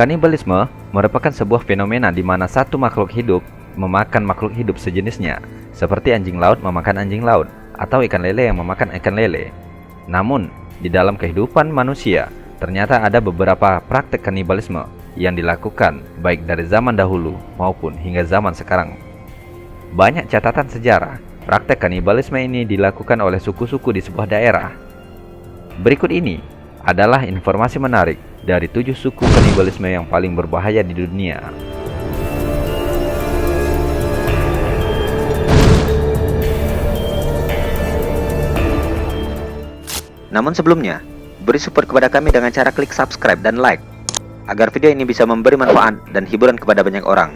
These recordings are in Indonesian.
Kanibalisme merupakan sebuah fenomena di mana satu makhluk hidup memakan makhluk hidup sejenisnya, seperti anjing laut memakan anjing laut, atau ikan lele yang memakan ikan lele. Namun, di dalam kehidupan manusia, ternyata ada beberapa praktek kanibalisme yang dilakukan baik dari zaman dahulu maupun hingga zaman sekarang. Banyak catatan sejarah, praktek kanibalisme ini dilakukan oleh suku-suku di sebuah daerah. Berikut ini adalah informasi menarik dari 7 suku kanibalisme yang paling berbahaya di dunia. Namun sebelumnya, beri support kepada kami dengan cara klik subscribe dan like, agar video ini bisa memberi manfaat dan hiburan kepada banyak orang.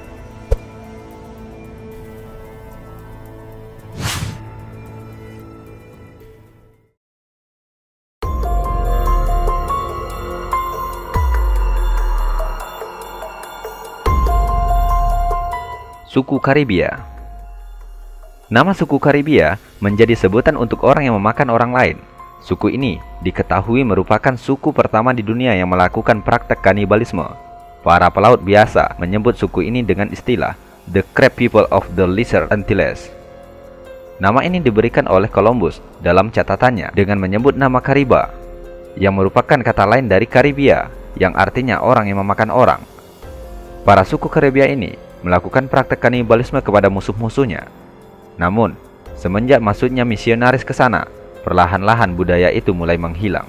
Suku Karibia. Nama suku Karibia menjadi sebutan untuk orang yang memakan orang lain. Suku ini diketahui merupakan suku pertama di dunia yang melakukan praktek kanibalisme. Para pelaut biasa menyebut suku ini dengan istilah The Crab People of the Lesser Antilles. Nama ini diberikan oleh Columbus dalam catatannya dengan menyebut nama Kariba, yang merupakan kata lain dari Karibia, yang artinya orang yang memakan orang. Para suku Karibia ini melakukan praktek kanibalisme kepada musuh-musuhnya. Namun, semenjak masuknya misionaris ke sana, perlahan-lahan budaya itu mulai menghilang.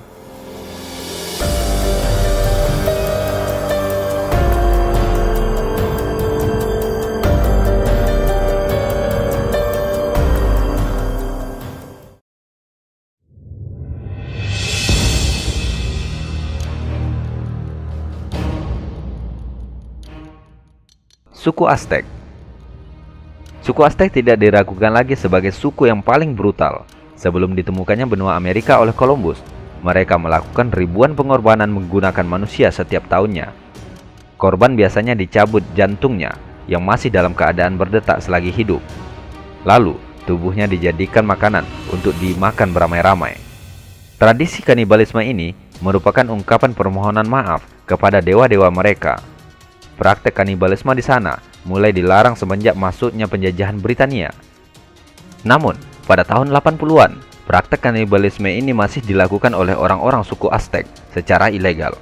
Suku Aztec. Suku Aztec tidak diragukan lagi sebagai suku yang paling brutal. Sebelum ditemukannya benua Amerika oleh Columbus, mereka melakukan ribuan pengorbanan menggunakan manusia setiap tahunnya. Korban biasanya dicabut jantungnya yang masih dalam keadaan berdetak selagi hidup. Lalu, tubuhnya dijadikan makanan untuk dimakan beramai-ramai. Tradisi kanibalisme ini merupakan ungkapan permohonan maaf kepada dewa-dewa mereka. Praktek kanibalisme di sana mulai dilarang semenjak masuknya penjajahan Britania. Namun, pada tahun 80-an, praktek kanibalisme ini masih dilakukan oleh orang-orang suku Aztec secara ilegal.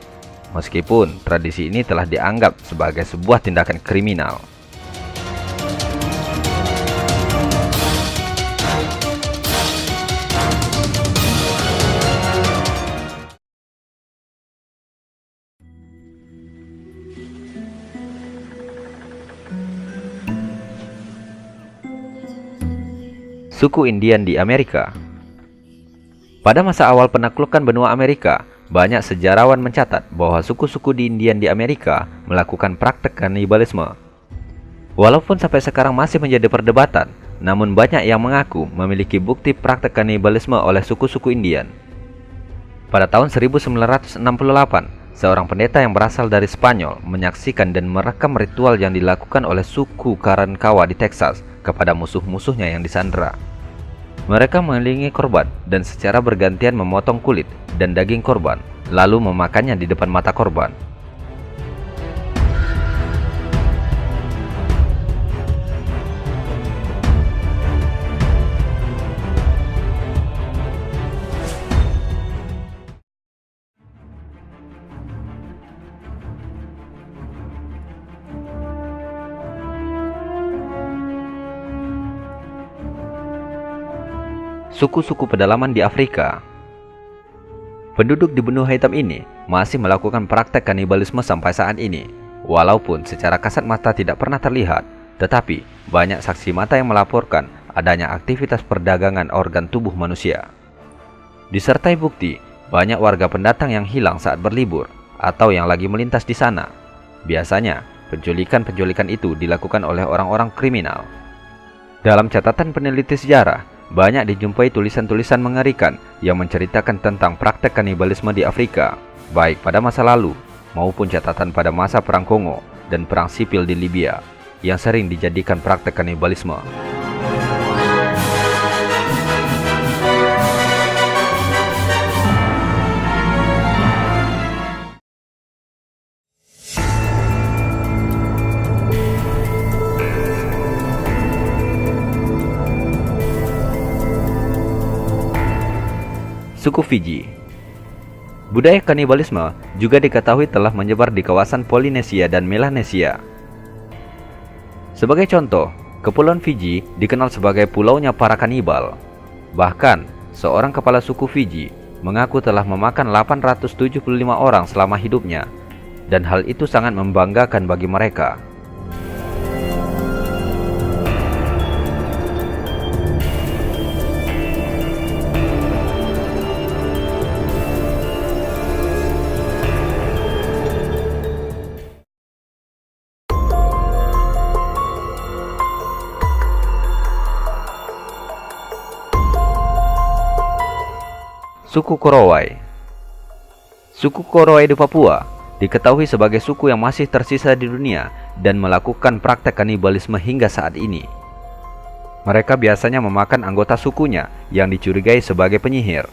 Meskipun tradisi ini telah dianggap sebagai sebuah tindakan kriminal. Suku Indian di Amerika. Pada masa awal penaklukan benua Amerika, banyak sejarawan mencatat bahwa suku-suku di Indian di Amerika melakukan praktek kanibalisme. Walaupun sampai sekarang masih menjadi perdebatan, namun banyak yang mengaku memiliki bukti praktek kanibalisme oleh suku-suku Indian. Pada tahun 1968, seorang pendeta yang berasal dari Spanyol menyaksikan dan merekam ritual yang dilakukan oleh suku Karankawa di Texas kepada musuh-musuhnya yang disandera. Mereka mengelilingi korban dan secara bergantian memotong kulit dan daging korban, lalu memakannya di depan mata korban. Suku-suku pedalaman di Afrika. Penduduk di benua hitam ini masih melakukan praktek kanibalisme sampai saat ini. Walaupun secara kasat mata tidak pernah terlihat, tetapi banyak saksi mata yang melaporkan adanya aktivitas perdagangan organ tubuh manusia. Disertai bukti, banyak warga pendatang yang hilang saat berlibur atau yang lagi melintas di sana. Biasanya, penculikan-penculikan itu dilakukan oleh orang-orang kriminal. Dalam catatan peneliti sejarah, banyak dijumpai tulisan-tulisan mengerikan yang menceritakan tentang praktek kanibalisme di Afrika, baik pada masa lalu maupun catatan pada masa Perang Kongo dan Perang Sipil di Libya, yang sering dijadikan praktek kanibalisme. Suku Fiji. Budaya kanibalisme juga diketahui telah menyebar di kawasan Polinesia dan Melanesia. Sebagai contoh, Kepulauan Fiji dikenal sebagai pulaunya para kanibal. Bahkan, seorang kepala suku Fiji mengaku telah memakan 875 orang selama hidupnya, dan hal itu sangat membanggakan bagi mereka. Suku Korowai. Suku Korowai di Papua diketahui sebagai suku yang masih tersisa di dunia dan melakukan praktek kanibalisme hingga saat ini. Mereka biasanya memakan anggota sukunya yang dicurigai sebagai penyihir.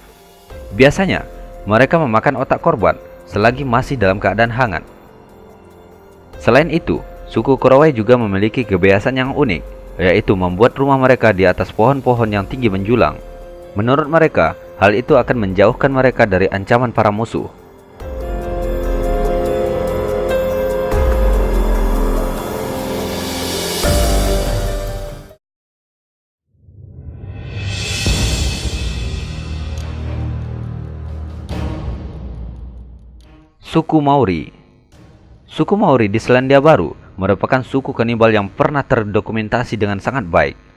Biasanya, mereka memakan otak korban selagi masih dalam keadaan hangat. Selain itu, suku Korowai juga memiliki kebiasaan yang unik, yaitu membuat rumah mereka di atas pohon-pohon yang tinggi menjulang. Menurut mereka, hal itu akan menjauhkan mereka dari ancaman para musuh. Suku Maori. Suku Maori di Selandia Baru merupakan suku kanibal yang pernah terdokumentasi dengan sangat baik.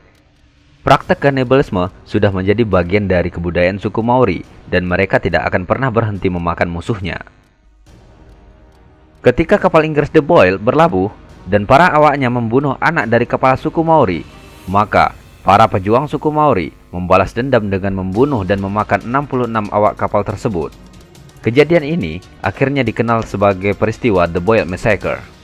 Praktek kanibalisme sudah menjadi bagian dari kebudayaan suku Maori, dan mereka tidak akan pernah berhenti memakan musuhnya. Ketika kapal Inggris The Boyle berlabuh dan para awaknya membunuh anak dari kepala suku Maori, maka para pejuang suku Maori membalas dendam dengan membunuh dan memakan 66 awak kapal tersebut. Kejadian ini akhirnya dikenal sebagai peristiwa The Boyle Massacre.